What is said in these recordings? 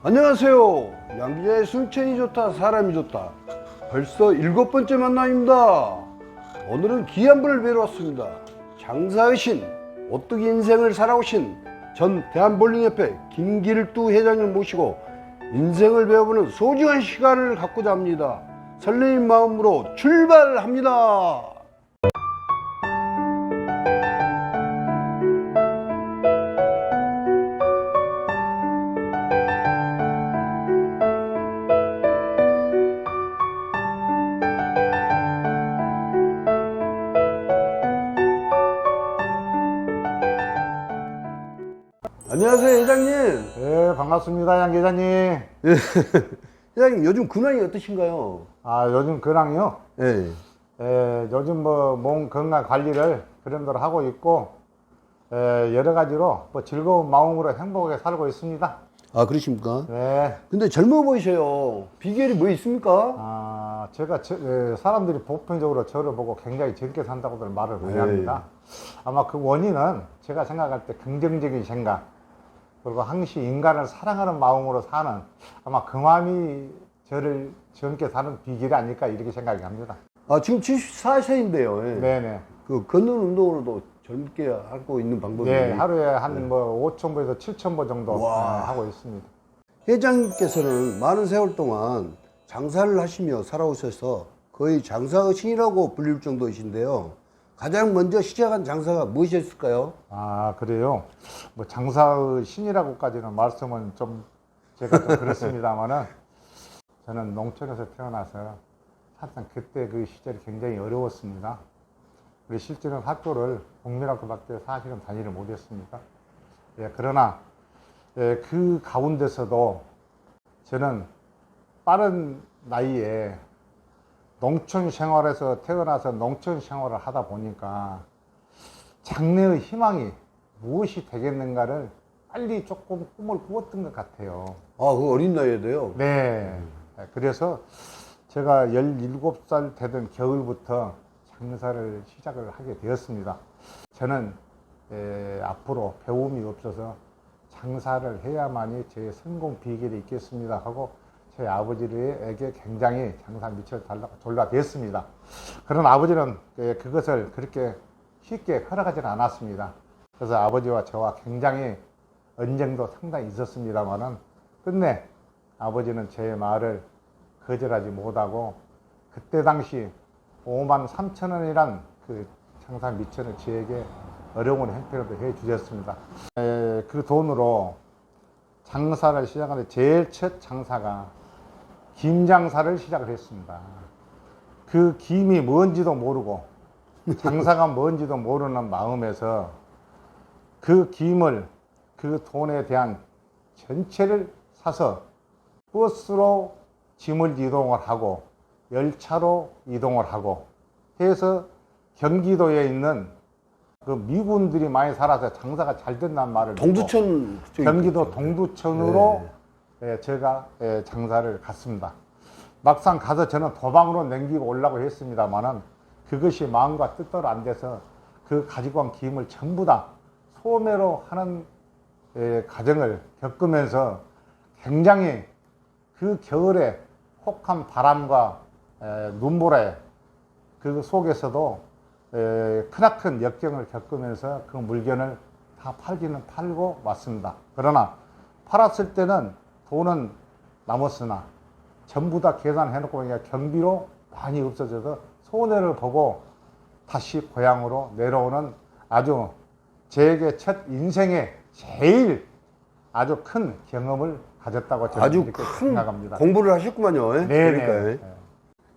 안녕하세요. 양기자의 술천이 좋다 사람이 좋다 벌써 7번째 만남입니다. 오늘은 귀한 분을 뵈러 왔습니다. 장사의 신, 오뚜기 인생을 살아오신 전 대한볼링협회 김길두 회장을 모시고 인생을 배워보는 소중한 시간을 갖고자 합니다. 설레는 마음으로 출발합니다. 안녕하세요, 회장님. 네, 반갑습니다, 양 기자님. 회장님, 요즘 근황이 어떠신가요? 요즘 근황이요? 예. 요즘 몸 건강 관리를 그런대로 하고 있고, 여러 가지로 즐거운 마음으로 행복하게 살고 있습니다. 아, 그러십니까? 네. 근데 젊어 보이셔요. 비결이 뭐 있습니까? 제가 사람들이 보편적으로 저를 보고 굉장히 젊게 산다고들 말을 많이 네. 합니다. 아마 그 원인은 제가 생각할 때 긍정적인 생각, 그리고 항시 인간을 사랑하는 마음으로 사는 아마 그 마음이 저를 젊게 사는 비결이 아닐까 이렇게 생각이 합니다. 지금 74세인데요. 예. 네네. 그 걷는 운동으로도 젊게 하고 있는 방법이. 네, 하루에 한 5,000보에서 7,000보 정도 와. 하고 있습니다. 회장님께서는 많은 세월 동안 장사를 하시며 살아오셔서 거의 장사의 신이라고 불릴 정도이신데요. 가장 먼저 시작한 장사가 무엇이었을까요? 그래요? 장사의 신이라고까지는 말씀은 좀 제가 좀 그렇습니다만은 저는 농촌에서 태어나서 사실상 그때 그 시절이 굉장히 어려웠습니다. 그리고 실제는 학교를 국민학교밖에 사실은 다니를 못했습니다. 그러나 그 가운데서도 저는 빠른 나이에 농촌 생활에서 태어나서 농촌 생활을 하다 보니까 장래의 희망이 무엇이 되겠는가를 빨리 조금 꿈을 꾸었던 것 같아요. 그 어린 나이에도요? 네. 그래서 제가 17살 되던 겨울부터 장사를 시작을 하게 되었습니다. 저는 앞으로 배움이 없어서 장사를 해야만이 제 성공 비결이 있겠습니다 하고 제 아버지에게 굉장히 장사 밑을 졸라댔습니다. 그런 아버지는 그것을 그렇게 쉽게 허락하지는 않았습니다. 그래서 아버지와 저와 굉장히 언쟁도 상당히 있었습니다만은 끝내 아버지는 제 말을 거절하지 못하고 그때 당시 53,000원이란 그 장사 미천을 저에게 어려운 형편으로 해 주셨습니다. 그 돈으로 장사를 시작하는데 제일 첫 장사가 김 장사를 시작을 했습니다. 그 김이 뭔지도 모르고 장사가 뭔지도 모르는 마음에서 그 김을 그 돈에 대한 전체를 사서 버스로 짐을 이동을 하고 열차로 이동을 하고 해서 경기도에 있는 그 미군들이 많이 살아서 장사가 잘 된다는 말을 동두천 듣고 경기도 동두천으로 제가 장사를 갔습니다. 막상 가서 저는 도방으로 넘기고 오려고 했습니다만은 그것이 마음과 뜻대로 안 돼서 그 가지고 온 김을 전부 다 소매로 하는 과정을 겪으면서 굉장히 그 겨울에 혹한 바람과 눈보라에 그 속에서도 크나큰 역경을 겪으면서 그 물건을 다 팔기는 팔고 왔습니다. 그러나 팔았을 때는 돈은 남았으나 전부 다 계산해놓고 보니까 경비로 많이 없어져서 손해를 보고 다시 고향으로 내려오는 아주 제게 첫 인생의 제일 아주 큰 경험을 가졌다고 저는 아주 이렇게 큰 생각합니다. 공부를 하셨구만요. 네네. 그러니까요.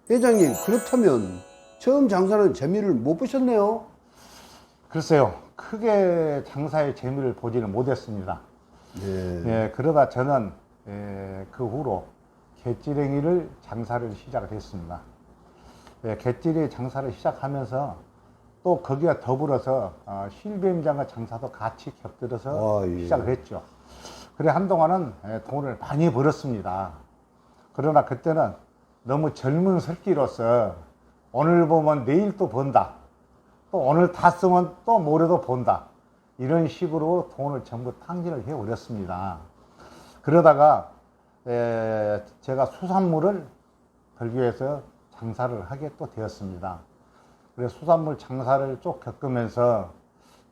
회장님, 그렇다면 처음 장사는 재미를 못 보셨네요? 글쎄요, 크게 장사의 재미를 보지는 못했습니다. 그러다 저는 그 후로 갯지렁이를 장사를 시작을 했습니다. 갯지렁이 장사를 시작하면서 또 거기와 더불어서 실뱀장어 장사도 같이 곁들여서 시작을 했죠. 그래 한동안은 돈을 많이 벌었습니다. 그러나 그때는 너무 젊은 새끼로서 오늘 보면 내일 또 번다, 또 오늘 다 쓰면 또 모레도 본다, 이런 식으로 돈을 전부 탕진을 해오렸습니다. 그러다가 제가 수산물을 벌교에서 장사를 하게 또 되었습니다. 그래서 수산물 장사를 쭉 겪으면서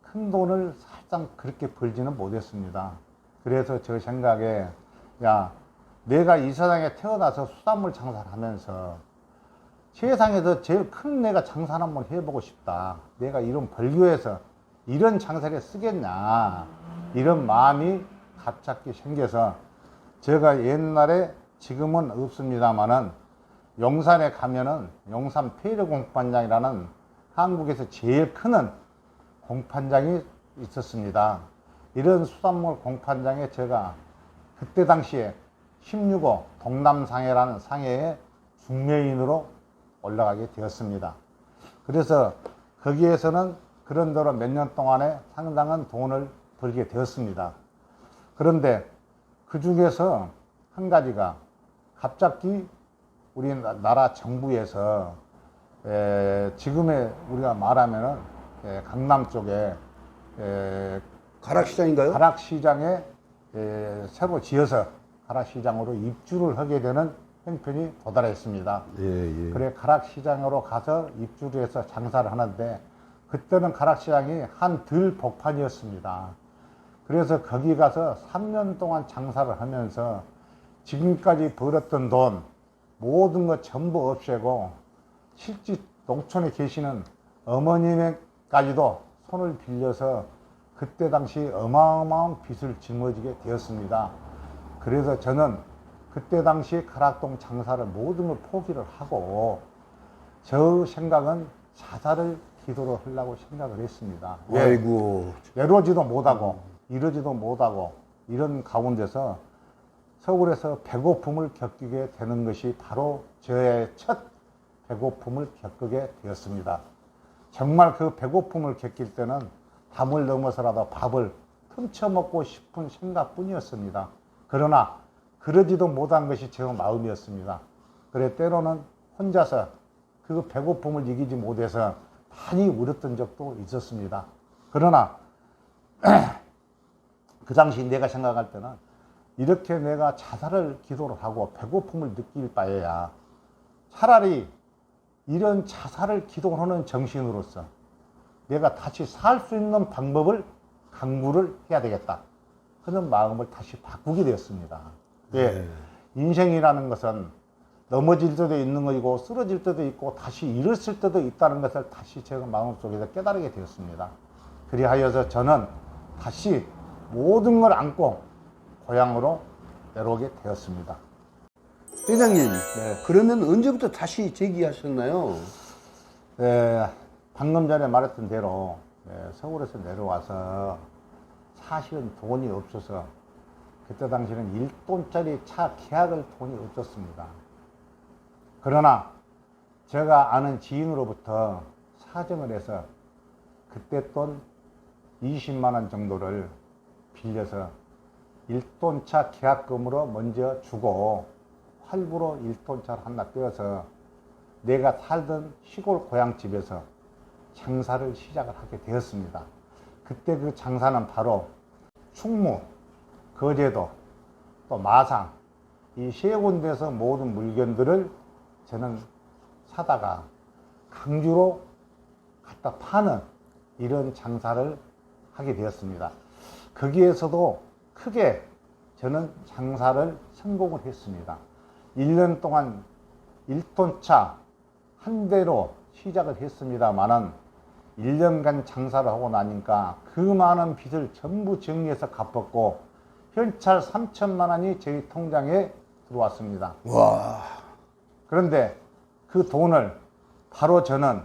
큰 돈을 살짝 그렇게 벌지는 못했습니다. 그래서 저 생각에, 야, 내가 이 세상에 태어나서 수산물 장사를 하면서 세상에서 제일 큰 내가 장사를 한번 해보고 싶다. 내가 이런 벌교에서 이런 장사를 쓰겠냐. 이런 마음이 갑자기 생겨서 제가 옛날에, 지금은 없습니다만은 용산에 가면은 용산 페이르 공판장이라는 한국에서 제일 큰 공판장이 있었습니다. 이런 수산물 공판장에 제가 그때 당시에 16호 동남상해라는 상해에 중매인으로 올라가게 되었습니다. 그래서 거기에서는 그런대로 몇 년 동안에 상당한 돈을 벌게 되었습니다. 그런데 그 중에서 한 가지가 갑자기 우리나라 정부에서 지금의 우리가 말하면은 강남 쪽에 가락시장인가요? 가락시장에 새로 지어서 가락시장으로 입주를 하게 되는 형편이 도달했습니다. 예, 예. 그래 가락시장으로 가서 입주를 해서 장사를 하는데 그때는 가락시장이 한 들 복판이었습니다. 그래서 거기 가서 3년 동안 장사를 하면서 지금까지 벌었던 돈 모든 것 전부 없애고 실제 농촌에 계시는 어머님에까지도 손을 빌려서 그때 당시 어마어마한 빚을 짊어지게 되었습니다. 그래서 저는 그때 당시 가락동 장사를 모든 걸 포기를 하고 저 생각은 자살을 기도로 하려고 생각을 했습니다. 아이고. 내려오지도 못하고 이러지도 못하고 이런 가운데서 서울에서 배고픔을 겪게 되는 것이 바로 저의 첫 배고픔을 겪게 되었습니다. 정말 그 배고픔을 겪을 때는 담을 넘어서라도 밥을 훔쳐먹고 싶은 생각뿐이었습니다. 그러나 그러지도 못한 것이 제 마음이었습니다. 그래 때로는 혼자서 그 배고픔을 이기지 못해서 많이 울었던 적도 있었습니다. 그러나 그 당시 내가 생각할 때는 이렇게 내가 자살을 기도를 하고 배고픔을 느낄 바에야 차라리 이런 자살을 기도하는 정신으로서 내가 다시 살 수 있는 방법을 강구를 해야 되겠다 하는 마음을 다시 바꾸게 되었습니다. 예, 인생이라는 것은 넘어질 때도 있는 것이고 쓰러질 때도 있고 다시 일어설 때도 있다는 것을 다시 제가 마음속에서 깨달게 되었습니다. 그리하여서 저는 다시 모든 걸 안고 고향으로 내려오게 되었습니다. 회장님, 그러면 언제부터 다시 재기하셨나요? 방금 전에 말했던 대로 서울에서 내려와서 사실은 돈이 없어서 그때 당시는 1돈짜리 차 계약을 돈이 없었습니다. 그러나 제가 아는 지인으로부터 사정을 해서 그때 돈 20만 원 정도를 빌려서 1돈차 계약금으로 먼저 주고 할부로 1돈차를 하나 떼어서 내가 살던 시골 고향집에서 장사를 시작을 하게 되었습니다. 그때 그 장사는 바로 충무, 거제도, 또 마상 이 세 군데에서 모든 물건들을 저는 사다가 강주로 갖다 파는 이런 장사를 하게 되었습니다. 거기에서도 크게 저는 장사를 성공을 했습니다. 1년 동안 1톤차 한 대로 시작을 했습니다만은 1년간 장사를 하고 나니까 그 많은 빚을 전부 정리해서 갚았고 현찰 3천만 원이 저희 통장에 들어왔습니다. 와. 그런데 그 돈을 바로 저는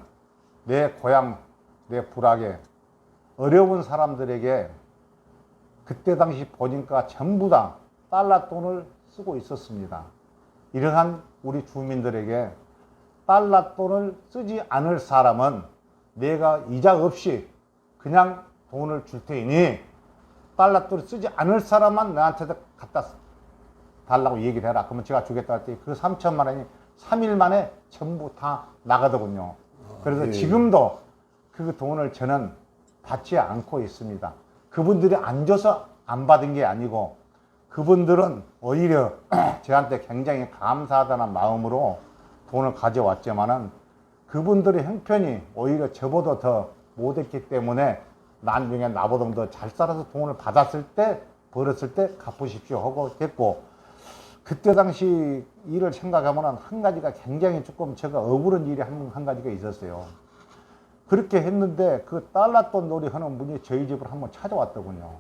내 고향, 내 부락에 어려운 사람들에게 그때 당시 보니까 전부 다 달러 돈을 쓰고 있었습니다. 이러한 우리 주민들에게 달러 돈을 쓰지 않을 사람은 내가 이자 없이 그냥 돈을 줄 테니 달러 돈을 쓰지 않을 사람만 나한테 갖다 달라고 얘기를 해라. 그러면 제가 주겠다 할 때 그 3천만 원이 3일 만에 전부 다 나가더군요. 그래서 지금도 그 돈을 저는 받지 않고 있습니다. 그분들이 안 줘서 안 받은 게 아니고 그분들은 오히려 저한테 굉장히 감사하다는 마음으로 돈을 가져왔지만은 그분들의 형편이 오히려 저보다 더 못했기 때문에 나중에 나보다 더 잘 살아서 돈을 받았을 때, 벌었을 때 갚으십시오 하고 됐고, 그때 당시 일을 생각하면 한 가지가 굉장히 조금 제가 억울한 일이 한 가지가 있었어요. 그렇게 했는데 그 달랐던 놀이 하는 분이 저희 집을 한번 찾아왔더군요.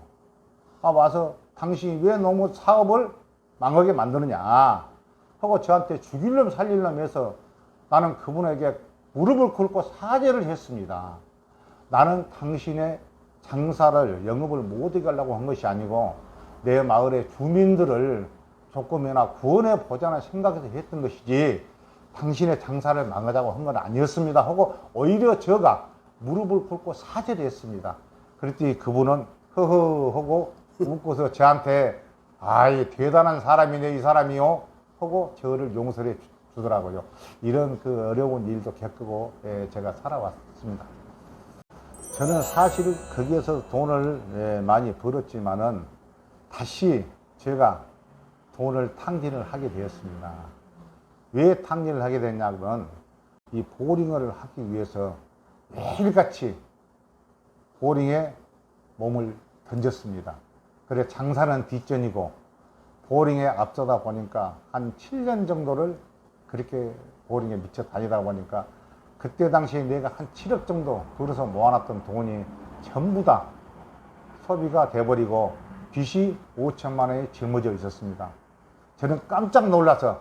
와서 당신이 왜 너무 사업을 망하게 만드느냐 하고 저한테 죽일놈 살릴놈 해서 나는 그분에게 무릎을 꿇고 사죄를 했습니다. 나는 당신의 장사를 영업을 못하게 하려고 한 것이 아니고 내 마을의 주민들을 조금이나 구원해 보자는 생각에서 했던 것이지 당신의 장사를 망하자고 한 건 아니었습니다 하고 오히려 제가 무릎을 꿇고 사죄를 했습니다. 그랬더니 그분은 허허 하고 웃고서 저한테 아이 대단한 사람이네 이 사람이요 하고 저를 용서해 주더라고요. 이런 그 어려운 일도 겪고 제가 살아왔습니다. 저는 사실 거기에서 돈을 많이 벌었지만은 다시 제가 돈을 탕진을 하게 되었습니다. 왜 탕진을 하게 됐냐면 이 보링을 하기 위해서 매일같이 보링에 몸을 던졌습니다. 그래 장사는 뒷전이고 보링에 앞서다 보니까 한 7년 정도를 그렇게 보링에 미쳐 다니다 보니까 그때 당시에 내가 한 7억 정도 들어서 모아놨던 돈이 전부 다 소비가 돼버리고 빚이 5천만 원이 짊어져 있었습니다. 저는 깜짝 놀라서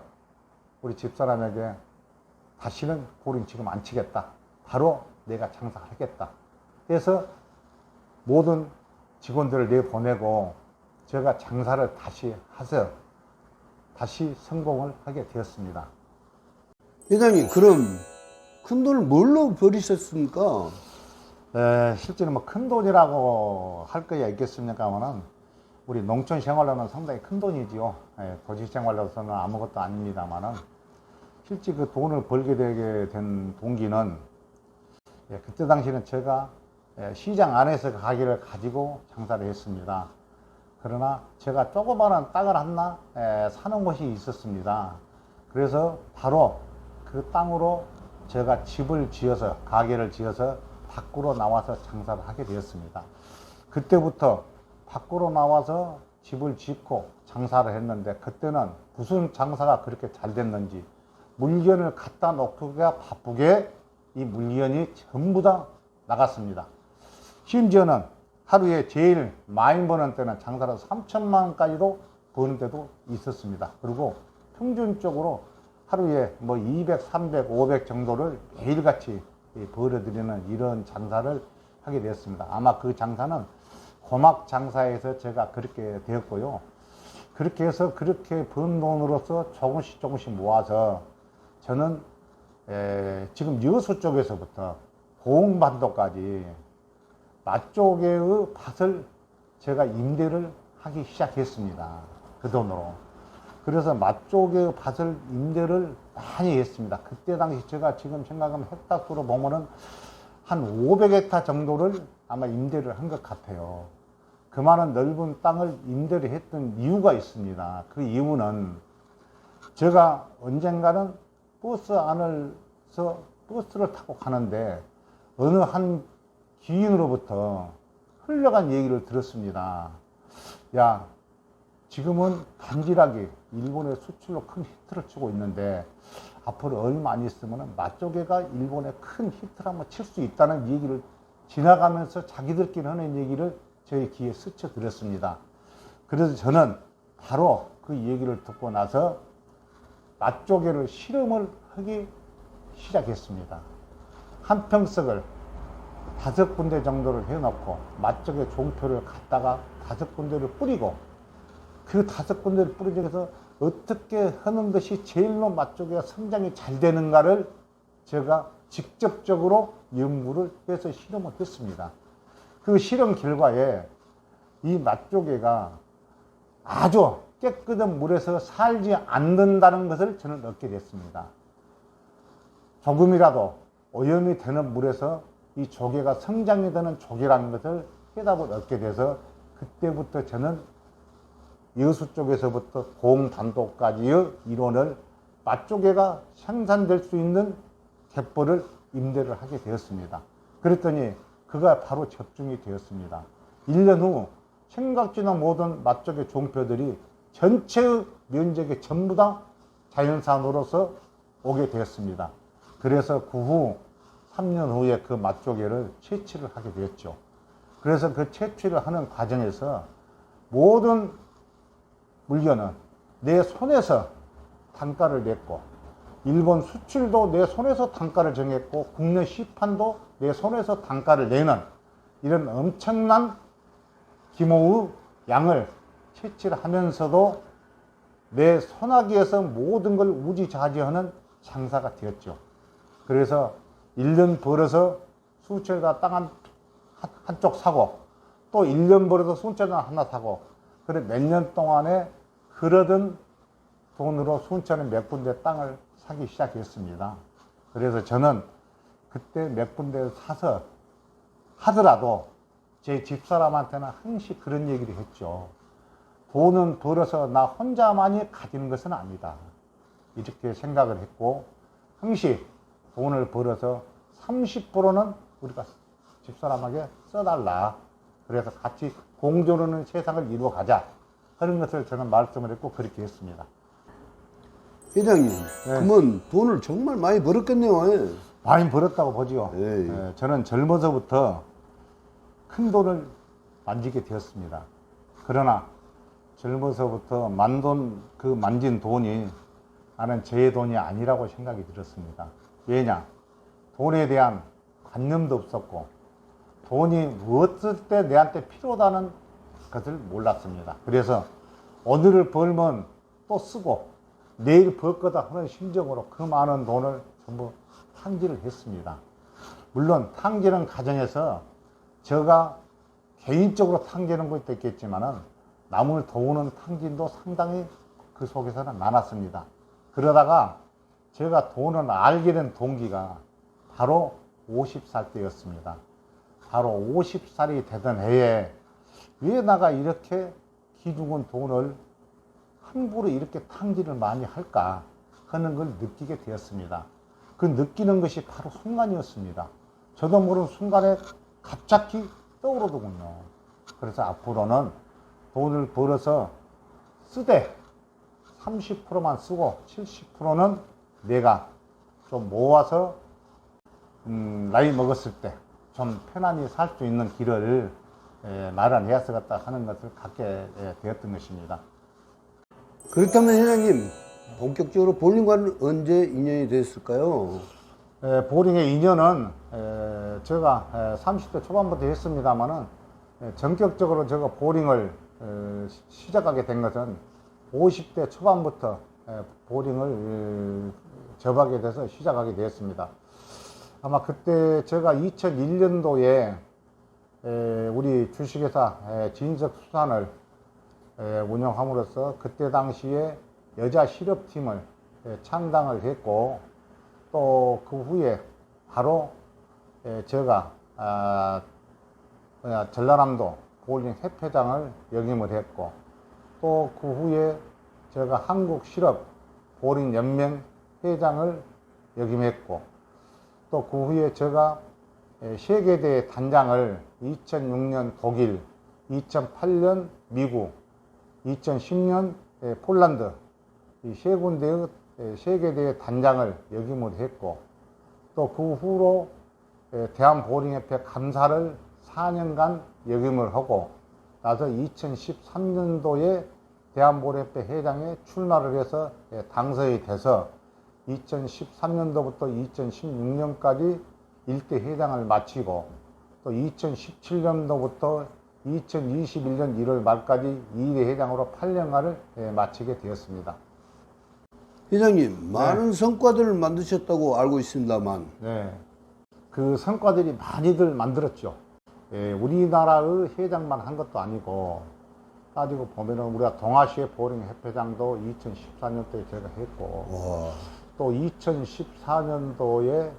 우리 집사람에게 다시는 보링 지금 안 치겠다. 바로 내가 장사를 하겠다. 그래서 모든 직원들을 내보내고 제가 장사를 다시 해서 다시 성공을 하게 되었습니다. 회장님, 그럼 큰 돈을 뭘로 벌이셨습니까? 실제는 뭐 큰 돈이라고 할 거야 있겠습니까만은 우리 농촌 생활로는 상당히 큰 돈이지요. 도시 생활로서는 아무것도 아닙니다만은 실제 그 돈을 벌게 되게 된 동기는 그때 당시에는 제가 시장 안에서 가게를 가지고 장사를 했습니다. 그러나 제가 조그마한 땅을 하나 사는 곳이 있었습니다. 그래서 바로 그 땅으로 제가 집을 지어서 가게를 지어서 밖으로 나와서 장사를 하게 되었습니다. 그때부터 밖으로 나와서 집을 짓고 장사를 했는데 그때는 무슨 장사가 그렇게 잘 됐는지 물건을 갖다 놓기가 바쁘게 이 물건이 전부 다 나갔습니다. 심지어는 하루에 제일 많이 버는 때는 장사를 3천만 원까지도 버는 때도 있었습니다. 그리고 평균적으로 하루에 뭐 200, 300, 500 정도를 매일같이 벌어들이는 이런 장사를 하게 되었습니다. 아마 그 장사는 고막 장사에서 제가 그렇게 되었고요. 그렇게 해서 그렇게 번 돈으로서 조금씩 모아서 저는 지금 여수 쪽에서부터 고흥반도까지 맛조개의 밭을 제가 임대를 하기 시작했습니다. 그 돈으로. 그래서 맛조개의 밭을 임대를 많이 했습니다. 그때 당시 제가 지금 생각하면 헥타수로 보면은 한 500헥타 정도를 아마 임대를 한 것 같아요. 그 많은 넓은 땅을 임대를 했던 이유가 있습니다. 그 이유는 제가 언젠가는 버스 안에서 버스를 타고 가는데 어느 한 기인으로부터 흘러간 얘기를 들었습니다. 야, 지금은 간질하게 일본의 수출로 큰 히트를 치고 있는데 앞으로 얼마 안 있으면 맛조개가 일본에 큰 히트를 한번 칠 수 있다는 얘기를 지나가면서 자기들끼리 하는 얘기를 저희 귀에 스쳐 들었습니다. 그래서 저는 바로 그 얘기를 듣고 나서 맛조개를 실험을 하기 시작했습니다. 한 평석을 5군데 정도를 해놓고 맛조개 종표를 갖다가 5군데를 뿌리고 그 5군데를 뿌리면서 어떻게 하는 것이 제일로 맛조개가 성장이 잘 되는가를 제가 직접적으로 연구를 해서 실험을 했습니다. 그 실험 결과에 이 맛조개가 아주 깨끗한 물에서 살지 않는다는 것을 저는 얻게 됐습니다. 조금이라도 오염이 되는 물에서 이 조개가 성장이 되는 조개라는 것을 해답을 얻게 돼서 그때부터 저는 여수 쪽에서부터 공단도까지의 일원을 맛조개가 생산될 수 있는 갯벌을 임대를 하게 되었습니다. 그랬더니 그가 바로 적중이 되었습니다. 1년 후 생각지나 모든 맛조개 종표들이 전체의 면적의 전부 다 자연산으로서 오게 되었습니다. 그래서 그 후 3년 후에 그 맛조개를 채취를 하게 되었죠. 그래서 그 채취를 하는 과정에서 모든 물건은 내 손에서 단가를 냈고, 일본 수출도 내 손에서 단가를 정했고, 국내 시판도 내 손에서 단가를 내는 이런 엄청난 규모의 양을 채취를 하면서도 내 손아귀에서 모든 걸 우지좌지하는 장사가 되었죠. 그래서 1년 벌어서 수천에다 땅 한쪽 사고, 또 1년 벌어서 순천을 하나 사고, 그래 몇 년 동안에 흐르던 돈으로 순천에 몇 군데 땅을 사기 시작했습니다. 그래서 저는 그때 몇 군데를 사서 하더라도 제 집사람한테는 항상 그런 얘기를 했죠. 돈은 벌어서 나 혼자만이 가지는 것은 아니다. 이렇게 생각을 했고, 항상 돈을 벌어서 30%는 우리가 집사람에게 써달라. 그래서 같이 공존하는 세상을 이루어가자 하는 것을 저는 말씀을 했고 그렇게 했습니다. 회장님, 네. 그러면 돈을 정말 많이 벌었겠네요. 예. 많이 벌었다고 보죠. 예. 저는 젊어서부터 큰 돈을 만지게 되었습니다. 그러나 젊어서부터 만진 돈이 나는 제 돈이 아니라고 생각이 들었습니다. 왜냐? 돈에 대한 관념도 없었고, 돈이 무엇을 때 내한테 필요하다는 것을 몰랐습니다. 그래서 오늘을 벌면 또 쓰고 내일 벌 거다 하는 심정으로 그 많은 돈을 전부 탕진을 했습니다. 물론 탕진은 가정에서 제가 개인적으로 탕진한 것도 있겠지만은 남을 도우는 탕진도 상당히 그 속에서는 많았습니다. 그러다가 제가 돈을 알게 된 동기가 바로 50살 때였습니다. 바로 50살이 되던 해에 왜 내가 이렇게 기둥은 돈을 함부로 이렇게 탕진을 많이 할까 하는 걸 느끼게 되었습니다. 그 느끼는 것이 바로 순간이었습니다. 저도 모르는 순간에 갑자기 떠오르더군요. 그래서 앞으로는 돈을 벌어서 쓰되 30%만 쓰고 70%는 내가 좀 모아서 나이 먹었을 때 좀 편안히 살 수 있는 길을 마련해야 쓰겠다 하는 것을 갖게 되었던 것입니다. 그렇다면 회장님, 본격적으로 볼링과는 언제 인연이 됐을까요? 보링의 인연은 제가 30대 초반부터 했습니다만은 전격적으로 제가 보링을 시작하게 된 것은 50대 초반부터 보링을 접하게 돼서 시작하게 되었습니다. 아마 그때 제가 2001년도에 우리 주식회사 진석수산을 운영함으로써 그때 당시에 여자 실업팀을 창당을 했고, 또 그 후에 바로 제가 전라남도 보링 협회장을 역임을 했고, 또 그 후에 제가 한국실업 보링 연맹 회장을 역임했고, 또 그 후에 제가 세계대회 단장을 2006년 독일, 2008년 미국, 2010년 폴란드 이 세 군데의 세계대회 단장을 역임을 했고, 또 그 후로 대한보링협회 감사를 4년간 역임을 하고 나서 2013년도에 대한보링협회 회장에 출마를 해서 당선이 돼서 2013년도부터 2016년까지 1대 회장을 마치고, 또 2017년도부터 2021년 1월 말까지 2대 회장으로 8년간을 마치게 되었습니다. 회장님, 많은 성과들을 만드셨다고 알고 있습니다만, 네. 그 성과들이 많이들 만들었죠. 우리나라의 회장만 한 것도 아니고, 따지고 보면은 우리가 동아시아 보링 협회장도 2014년도에 제가 했고, 와, 또 2014년도에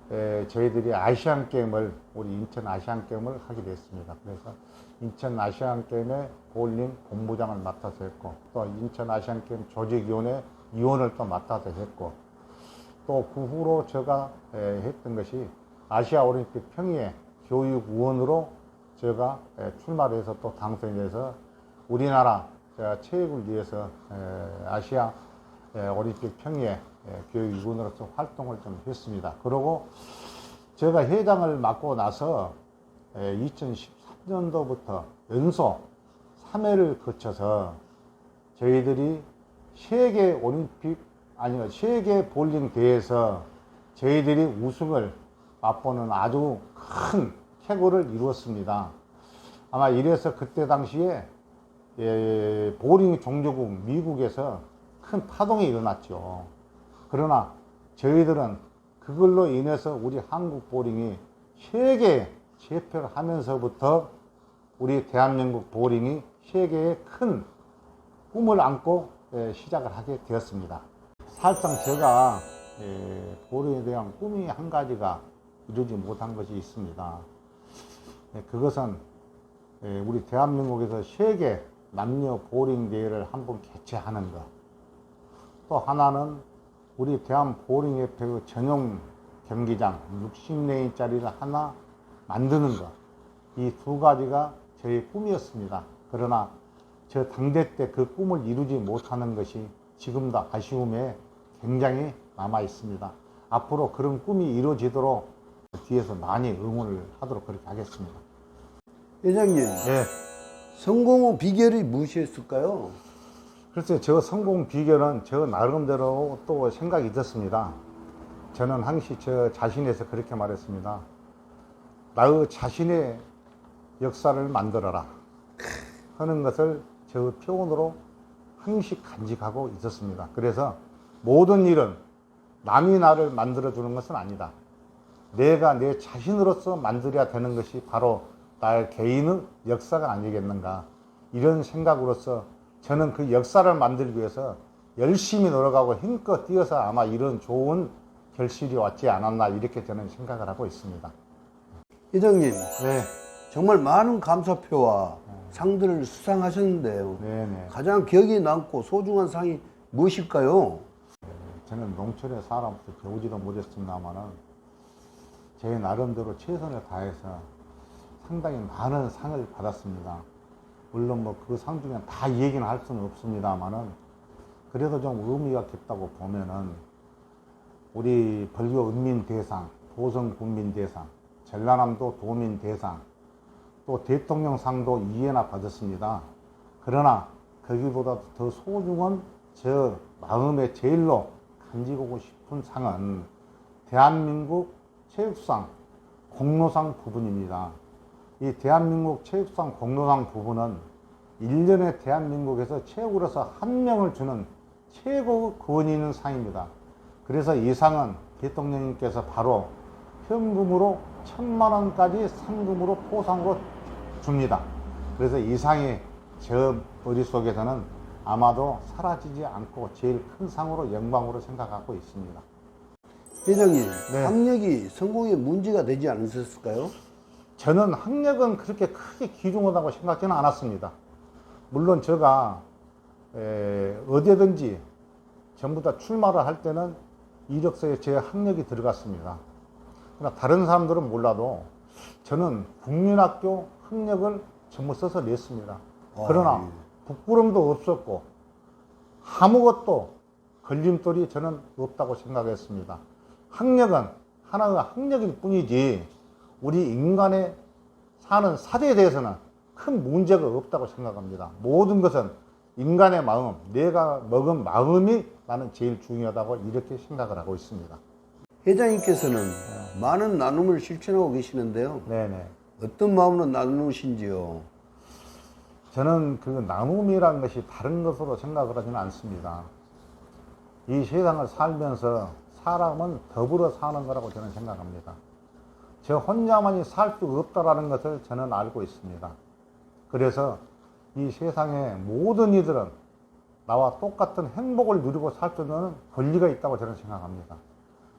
저희들이 아시안 게임을, 우리 인천 아시안 게임을 하게 됐습니다. 그래서 인천 아시안 게임의 볼링 본부장을 맡아서 했고, 또 인천 아시안 게임 조직위원회 위원을 또 맡아서 했고, 또 그 후로 제가 했던 것이 아시아 올림픽 평의회 교육위원으로 제가 출마를 해서 또 당선이 돼서 우리나라 체육을 위해서 아시아 올림픽 평의회 교육위원으로서 활동을 좀 했습니다. 그리고 제가 회장을 맡고 나서 2013년도부터 연속 3회를 거쳐서 저희들이 세계 올림픽, 아니요, 세계 볼링 대회에서 저희들이 우승을 맛보는 아주 큰 쾌거를 이루었습니다. 아마 이래서 그때 당시에 볼링 종주국 미국에서 큰 파동이 일어났죠. 그러나 저희들은 그걸로 인해서 우리 한국 볼링이 세계에 제패를 하면서부터 우리 대한민국 볼링이 세계에 큰 꿈을 안고 시작을 하게 되었습니다. 사실상 제가 볼링에 대한 꿈이 한 가지가 이루지 못한 것이 있습니다. 그것은 우리 대한민국에서 세계 남녀 볼링 대회를 한번 개최하는 것, 또 하나는 우리 대한 볼링협회 전용 경기장 60레인짜리를 하나 만드는 것, 이 두 가지가 저희 꿈이었습니다. 그러나 저 당대 때 그 꿈을 이루지 못하는 것이 지금도 아쉬움에 굉장히 남아 있습니다. 앞으로 그런 꿈이 이루어지도록 뒤에서 많이 응원을 하도록 그렇게 하겠습니다. 회장님, 네. 성공 후 비결이 무엇이었을까요? 글쎄, 저 성공 비결은 저 나름대로 또 생각이 있었습니다. 저는 항시 저 자신에서 그렇게 말했습니다. 나의 자신의 역사를 만들어라 하는 것을 저 표현으로 항시 간직하고 있었습니다. 그래서 모든 일은 남이 나를 만들어주는 것은 아니다. 내가 내 자신으로서 만들어야 되는 것이 바로 나의 개인의 역사가 아니겠는가. 이런 생각으로서 저는 그 역사를 만들기 위해서 열심히 노력하고 힘껏 뛰어서 아마 이런 좋은 결실이 왔지 않았나, 이렇게 저는 생각을 하고 있습니다. 회장님, 네. 정말 많은 감사표와 상들을 수상하셨는데요. 네네. 가장 기억에 남고 소중한 상이 무엇일까요? 저는 농촌의 사람으로서 배우지도 못했습니다만은 제 나름대로 최선을 다해서 상당히 많은 상을 받았습니다. 물론 뭐 그 상 중에 다 얘기는 할 수는 없습니다만은 그래도 좀 의미가 깊다고 보면은 우리 벌교 은민대상, 도성군민대상, 전라남도 도민대상, 또 대통령상도 2회나 받았습니다. 그러나 거기보다 더 소중한 저 마음에 제일로 간직하고 싶은 상은 대한민국 체육상 공로상 부분입니다. 이 대한민국 체육상 공로상 부분은 1년에 대한민국에서 체육으로서 한 명을 주는 최고 권위 있는 상입니다. 그래서 이 상은 대통령님께서 바로 현금으로 1,000만 원까지 상금으로 포상으로 줍니다. 그래서 이 상이 저 머릿속에서는 아마도 사라지지 않고 제일 큰 상으로 영광으로 생각하고 있습니다. 회장님, 네. 학력이 성공에 문제가 되지 않으셨을까요? 저는 학력은 그렇게 크게 귀중하다고 생각지는 않았습니다. 물론 제가 어디든지 전부 다 출마를 할 때는 이력서에 제 학력이 들어갔습니다. 그러나 다른 사람들은 몰라도 저는 국민학교 학력을 전부 써서 냈습니다. 그러나 부끄럼도 없었고 아무것도 걸림돌이 저는 없다고 생각했습니다. 학력은 하나의 학력일 뿐이지 우리 인간의 사는 사대에 대해서는 큰 문제가 없다고 생각합니다. 모든 것은 인간의 마음, 내가 먹은 마음이 나는 제일 중요하다고 이렇게 생각을 하고 있습니다. 회장님께서는 많은 나눔을 실천하고 계시는데요. 네네. 어떤 마음으로 나누신지요? 저는 그 나눔이라는 것이 다른 것으로 생각을 하지는 않습니다. 이 세상을 살면서 사람은 더불어 사는 거라고 저는 생각합니다. 저 혼자만이 살 수 없다라는 것을 저는 알고 있습니다. 그래서 이 세상의 모든 이들은 나와 똑같은 행복을 누리고 살 수 있는 권리가 있다고 저는 생각합니다.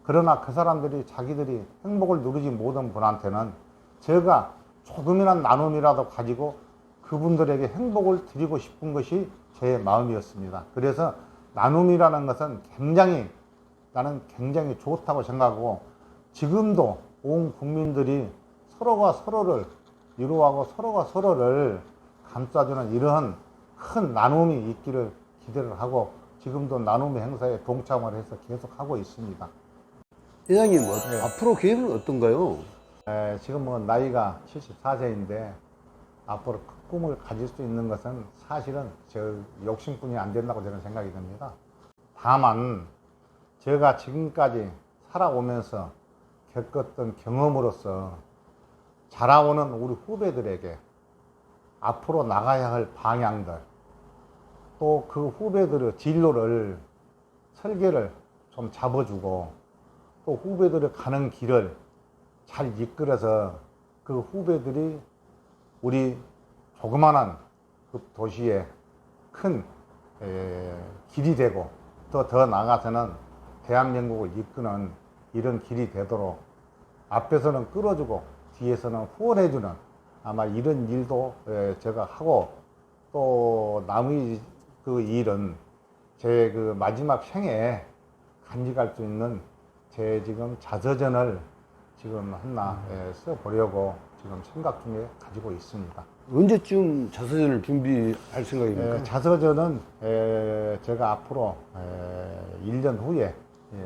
그러나 그 사람들이 자기들이 행복을 누리지 못한 분한테는 제가 조금이란 나눔이라도 가지고 그분들에게 행복을 드리고 싶은 것이 제 마음이었습니다. 그래서 나눔이라는 것은 나는 굉장히 좋다고 생각하고, 지금도 온 국민들이 서로가 서로를 위로하고 서로가 서로를 감싸주는 이러한 큰 나눔이 있기를 기대를 하고, 지금도 나눔의 행사에 동참을 해서 계속 하고 있습니다. 회장님, 네. 앞으로 계획은 어떤가요? 지금 뭐 나이가 74세인데 앞으로 큰 꿈을 가질 수 있는 것은 사실은 저 욕심뿐이 안 된다고 저는 생각이 듭니다. 다만 제가 지금까지 살아오면서 겪었던 경험으로서 자라오는 우리 후배들에게 앞으로 나가야 할 방향들, 또 그 후배들의 진로를 설계를 좀 잡아주고, 또 후배들의 가는 길을 잘 이끌어서 그 후배들이 우리 조그만한 그 도시에 큰 길이 되고, 또 더 나아가서는 대한민국을 이끄는 이런 길이 되도록 앞에서는 끌어주고 뒤에서는 후원해주는 아마 이런 일도 제가 하고, 또 나머지 그 일은 제 그 마지막 생에 간직할 수 있는 제 지금 자서전을 지금 하나 써보려고 지금 생각 중에 가지고 있습니다. 언제쯤 자서전을 준비할 생각입니까? 자서전은 제가 앞으로 1년 후에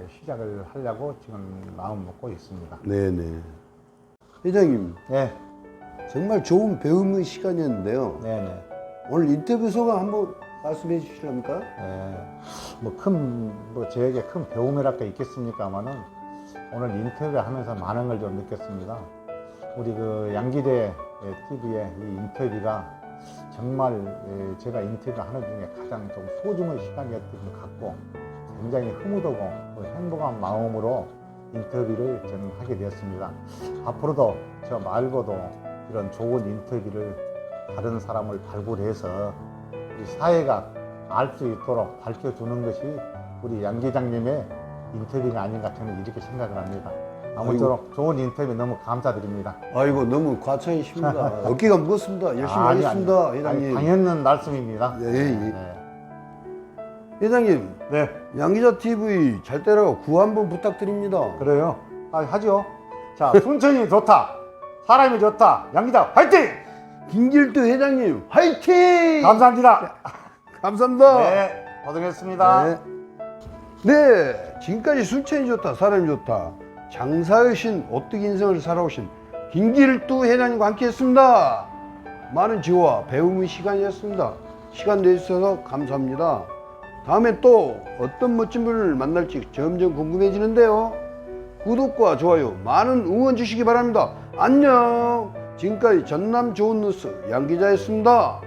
시작을 하려고 지금 마음 먹고 있습니다. 네네. 회장님, 네, 정말 좋은 배움의 시간이었는데요. 네네. 오늘 인터뷰 소감 한번 말씀해 주시랍니까? 저에게 큰 배움이랄 게 있겠습니까만은 오늘 인터뷰 하면서 많은 걸 좀 느꼈습니다. 우리 그 양기대 TV의 이 인터뷰가 정말 제가 인터뷰 하는 중에 가장 좀 소중한 시간이었던 것 같고, 굉장히 흐뭇하고 행복한 마음으로 인터뷰를 저는 하게 되었습니다. 앞으로도 저 말고도 이런 좋은 인터뷰를 다른 사람을 발굴해서 우리 사회가 알 수 있도록 밝혀주는 것이 우리 양 기장님의 인터뷰가 아닌가 저는 이렇게 생각을 합니다. 아무쪼록 좋은 인터뷰 너무 감사드립니다. 아이고, 너무 과찬이십니다. 어깨가 무겁습니다. 열심히 하겠습니다, 회장님. 당연한 말씀입니다. 네. 회장님, 네, 양기자 TV 잘 따라가 구호 한번 부탁드립니다. 그래요. 하죠. 자, 순천이 좋다. 사람이 좋다. 양기자 화이팅! 김길두 회장님, 화이팅! 감사합니다. 감사합니다. 네, 고생했습니다. 네. 네, 지금까지 순천이 좋다, 사람이 좋다, 장사의 신, 오뚜기 인생을 살아오신 김길두 회장님과 함께 했습니다. 많은 지혜와 배움의 시간이었습니다. 시간 내주셔서 감사합니다. 다음에 또 어떤 멋진 분을 만날지 점점 궁금해지는데요. 구독과 좋아요 많은 응원 주시기 바랍니다. 안녕. 지금까지 전남 좋은 뉴스 양 기자였습니다.